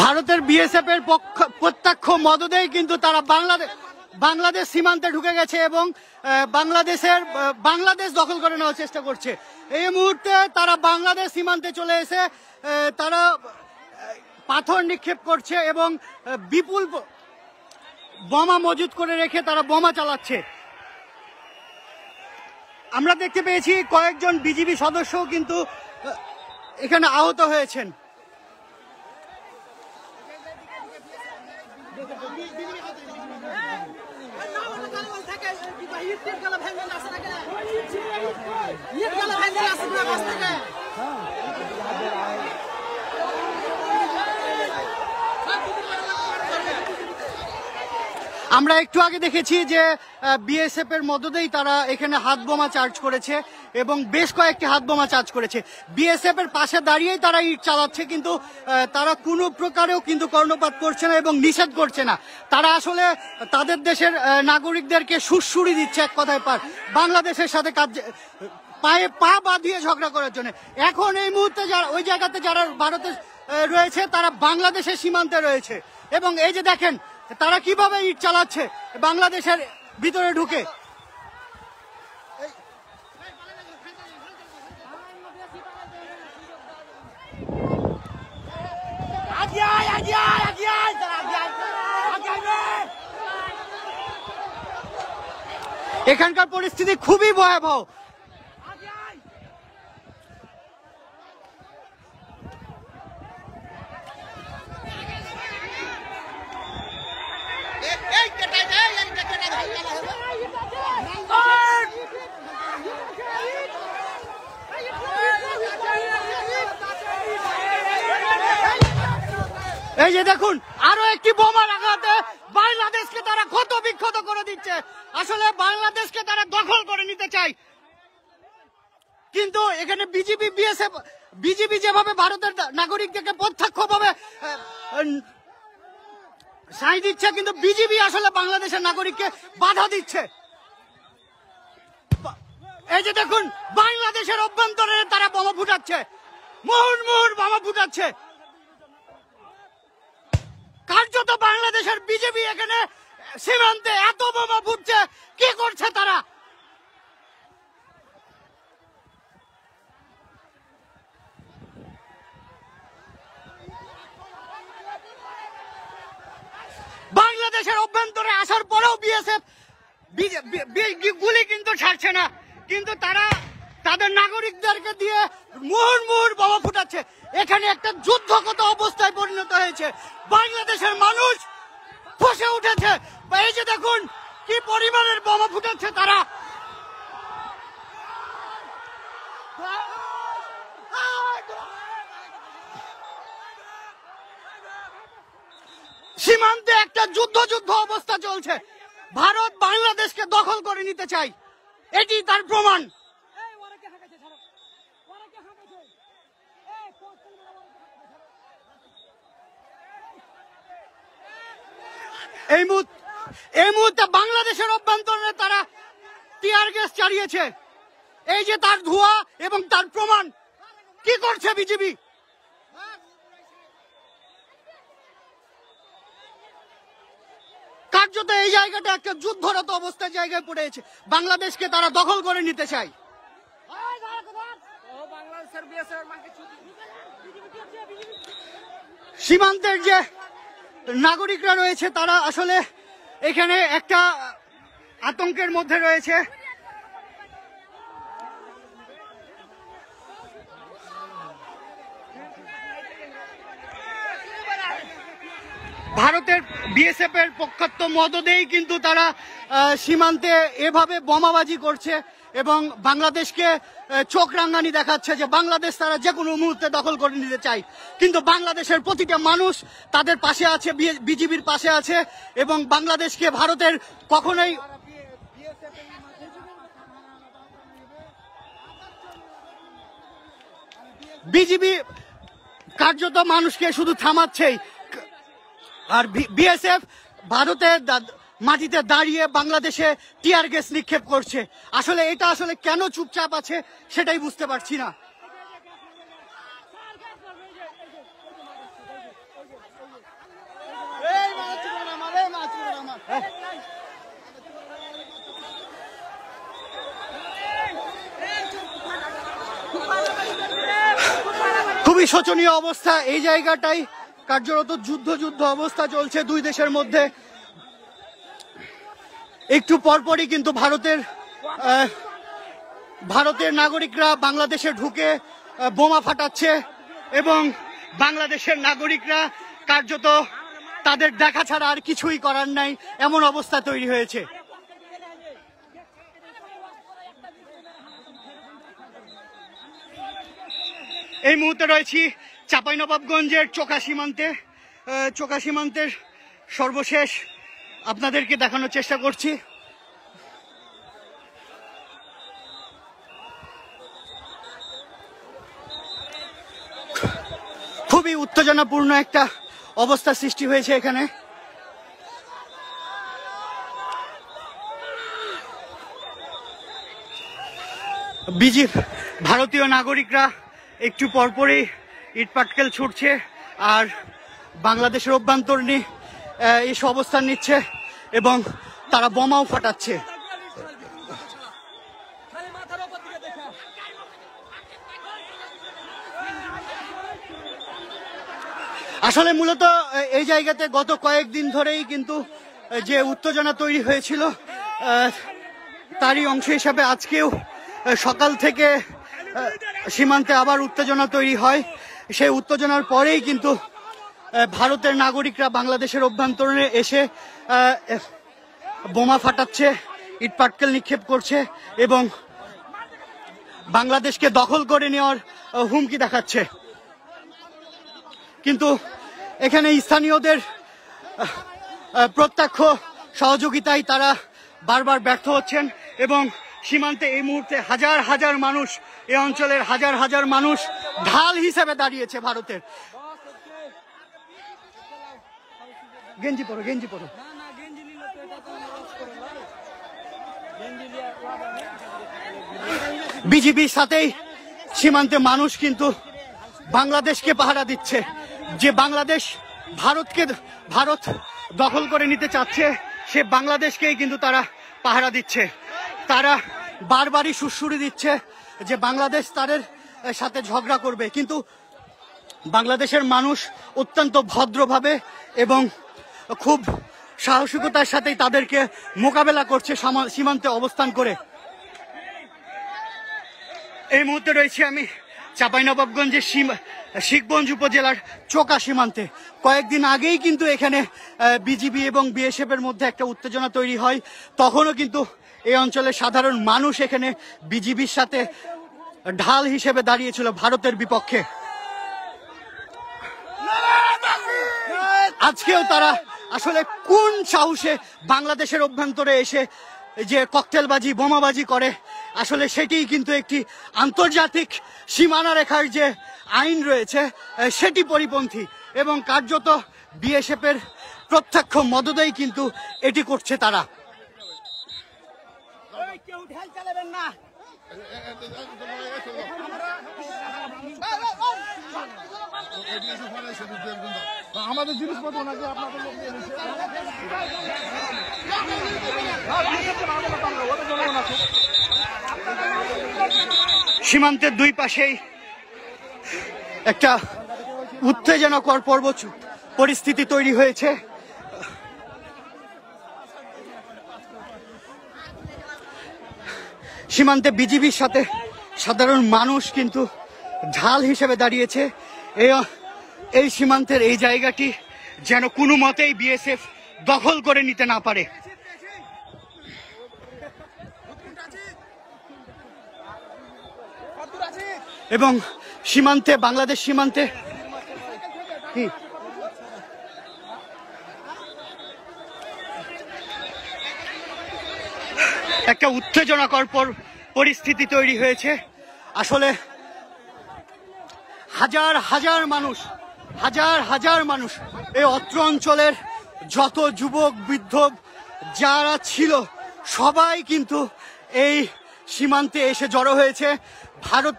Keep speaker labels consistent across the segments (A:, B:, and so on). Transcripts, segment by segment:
A: ভারতের বিএসএফ এর প্রত্যক্ষ মদদেই কিন্তু তারা বাংলাদেশ সীমান্তে ঢুকে গেছে এবং বাংলাদেশ দখল করে নেওয়ার চেষ্টা করছে। এই মুহূর্তে তারা বাংলাদেশ সীমান্তে চলে এসে তারা পাথর নিক্ষেপ করছে এবং বিপুল বোমা মজুত করে রেখে তারা বোমা চালাচ্ছে। আমরা দেখতে পেয়েছি কয়েকজন বিজিবি সদস্যও কিন্তু এখানে আহত হয়েছেন। আমরা একটু আগে দেখেছি যে বিএসএফ এর মদদেই তারা এখানে হাত বোমা চার্জ করেছে এবং বেশ কয়েকটি হাত বোমা চার্জ করেছে। বিএসএফ এর পাশে দাঁড়িয়েই তারা ইট চালাচ্ছে, কিন্তু তারা কোনো প্রকারেও কিন্তু কর্ণপাত করছে না এবং নিষেধ করছে না। তারা আসলে তাদের দেশের নাগরিকদেরকে সুড়সুড়ি দিচ্ছে এক কথায় বাংলাদেশের সাথে পায়ে পা বাঁধিয়ে ঝগড়া করার জন্য। এখন এই মুহূর্তে যারা ওই জায়গাতে যারা ভারতে রয়েছে তারা বাংলাদেশের সীমান্তে রয়েছে এবং এই যে দেখেন তারা কিভাবে ইট চালাচ্ছে বাংলাদেশের ভিতরে ঢুকে। এখানকার পরিস্থিতি খুবই ভয়াবহ। এই যে দেখুন আরো একটি বোমার আঘাতে বাংলাদেশকে তারা ক্ষত বিক্ষত করে দিচ্ছে। আসলে বাংলাদেশকে তারা দখল করে নিতে চায়, কিন্তু এখানে বিজিবি যেভাবে ভারতের নাগরিকদেরকে প্রত্যক্ষভাবে সাই দিচ্ছে, কিন্তু বিজিবি আসলে বাংলাদেশের নাগরিককে বাধা দিচ্ছে। এই যে দেখুন বাংলাদেশের অভ্যন্তরে তারা বোমা ফুটাচ্ছে, মুহুর্মুহুর বোমা ফুটাচ্ছে। কার্যত বাংলাদেশের বিজেপি এখানে সীমান্তে এত বোমা ফুটছে, কি করছে তারা? বাংলাদেশের অভ্যন্তরে আসার পরেও বিএসএফ গুলি কিন্তু ছাড়ছে না, কিন্তু তারা তাদের নাগরিকদেরকে দিয়ে মুহুর্মুহুর বোমা ফুটাচ্ছে। এখানে একটা যুদ্ধগত অবস্থায় পরিণত হয়েছে। বাংলাদেশের মানুষ ফসে উঠেছে। এই যে দেখুন কি পরিমাণের বোমা ফুটাচ্ছে তারা। সীমান্তে একটা যুদ্ধ অবস্থা চলছে। ভারত বাংলাদেশকে দখল করে নিতে চায়, এটি তার প্রমাণ। এই মুহূর্তে বাংলাদেশের অভ্যন্তরে তারা টিয়ার গ্যাস চালিয়েছে। এই যে তার ধোঁয়া এবং তার প্রমাণ। কি করছে বিজেপি? কার্যত এই জায়গাটা একটা যুদ্ধরত অবস্থার জায়গায় পড়েছে। বাংলাদেশকে তারা দখল করে নিতে চায়। সীমান্তের যে নাগরিকরা রয়েছে তারা আসলে এখানে একটা আতঙ্কের মধ্যে রয়েছে। ভারতের বিএসএফ এর পক্ষাত্ম মদদেই কিন্তু তারা সীমান্তে এভাবে বোমাবাজি করছে এবং বাংলাদেশকে চোখ রাঙানি দেখাচ্ছে যে বাংলাদেশ তারা যে কোনো মুহূর্তে দখল করে নিতে চায়। কিন্তু বাংলাদেশের প্রতিটা মানুষ তাদের পাশে আছে, বিজিবির পাশে আছে এবং বাংলাদেশকে ভারতের কখনোই বিজিবি কার্যত মানুষকে শুধু থামাচ্ছেই, আর বিএসএফ ভারতের মাটিতে দাঁড়িয়ে বাংলাদেশে টিয়ার গ্যাস নিক্ষেপ করছে। আসলে এটা আসলে কেন চুপচাপ আছে সেটাই বুঝতে পারছি না। খুবই শোচনীয় অবস্থা। এই জায়গাটাই কার্যরত যুদ্ধ অবস্থা চলছে দুই দেশের মধ্যে। একটু পরপরই কিন্তু ভারতের নাগরিকরা বাংলাদেশে ঢুকে বোমা ফাটাচ্ছে এবং বাংলাদেশের নাগরিকরা কার্যত তাদের দেখা ছাড়া আর কিছুই করার নাই, এমন অবস্থা তৈরি হয়েছে। এই মুহূর্তে রয়েছি চাঁপাইনবাবগঞ্জের চোকা সীমান্তের সর্বশেষ আপনাদেরকে দেখানোর চেষ্টা করছি। খুবই উত্তেজনাপূর্ণ একটা অবস্থা সৃষ্টি হয়েছে এখানে। ভারতীয় নাগরিকরা একটু পরপরই ইট পাটকেল ছুটছে আর বাংলাদেশের অভ্যন্তরীণ এসে অবস্থান নিচ্ছে এবং তারা বোমাও ফাটাচ্ছে। আসলে মূলত এই জায়গাতে গত কয়েকদিন ধরেই কিন্তু যে উত্তেজনা তৈরি হয়েছিল তারই অংশ হিসাবে আজকেও সকাল থেকে সীমান্তে আবার উত্তেজনা তৈরি হয়। সেই উত্তেজনার পরেই কিন্তু ভারতের নাগরিকরা বাংলাদেশের অভ্যন্তরে এসে বোমা ফাটাচ্ছে, ইট পাটকেল নিক্ষেপ করছে এবং বাংলাদেশকে দখল করে নেওয়ার হুমকি দেখাচ্ছে। কিন্তু এখানে স্থানীয়দের প্রত্যক্ষ সহযোগিতায় তারা বারবার ব্যর্থ হচ্ছেন এবং সীমান্তে এই মুহূর্তে হাজার হাজার মানুষ, এই অঞ্চলের হাজার হাজার মানুষ ঢাল হিসেবে দাঁড়িয়েছে ভারতের। গেঞ্জি পরো। বিজিবির সাথেই সীমান্তে মানুষ কিন্তু বাংলাদেশকে পাহারা দিচ্ছে। যে বাংলাদেশ ভারত দখল করে নিতে চাচ্ছে, সে বাংলাদেশকেই কিন্তু তারা পাহারা দিচ্ছে। তারা বারবারই সুড়সুড়ি দিচ্ছে যে বাংলাদেশ তাদের সাথে ঝগড়া করবে, কিন্তু বাংলাদেশের মানুষ অত্যন্ত ভদ্রভাবে এবং খুব সাহসিকতার সাথেই তাদেরকে মোকাবেলা করছে সীমান্তে অবস্থান করে। এই মুহূর্তে রয়েছি আমি চাঁপাইনবাবগঞ্জের শিখগঞ্জ উপজেলার চোকা সীমান্তে। কয়েকদিন আগেই কিন্তু এখানে বিজিবি এবং বিএসএফ এর মধ্যে একটা উত্তেজনা তৈরি হয়। তখনও কিন্তু এই অঞ্চলের সাধারণ মানুষ এখানে বিজিবির সাথে ঢাল হিসেবে দাঁড়িয়েছিল ভারতের বিপক্ষে। আজকেও তারা আসলে কোন সাহসে বাংলাদেশের অভ্যন্তরে এসে যে ককটেলবাজি, বোমাবাজি করে, আসলে সেটিই কিন্তু একটি আন্তর্জাতিক সীমানা রেখার যে আইন রয়েছে সেটি পরিপন্থী এবং কার্যত বিএসএফ এর প্রত্যক্ষ মদদেই কিন্তু এটি করছে তারা।
B: আমাদের জিনিসপত্র নাকি আপনাদের লোক নিয়ে নিচ্ছে।
A: সীমান্তের দুই পাশেই একটা উত্তেজনাকর পরিস্থিতি তৈরি হয়েছে। সীমান্তে বিজিবির সাথে সাধারণ মানুষ কিন্তু ঢাল হিসেবে দাঁড়িয়েছে। এই সীমান্তের এই জায়গাটি যেন কোনো মতেই বিএসএফ দখল করে নিতে না পারে। এবং সীমান্তে, বাংলাদেশ সীমান্তে একটা উত্তেজনাকর পরিস্থিতি তৈরি হয়েছে। আসলে হাজার হাজার মানুষ এই অত্র অঞ্চলের যত যুবক বৃদ্ধ যারা ছিল সবাই কিন্তু এই সীমান্তে এসে জড়ো হয়েছে। ভারত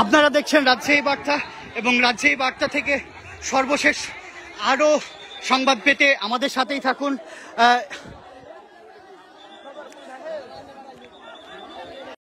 A: আপনারা দেখছেন রাজশাহী বার্তা এবং রাজশাহী বার্তা থেকে সর্বশেষ আরো সংবাদ পেতে আমাদের সাথেই থাকুন।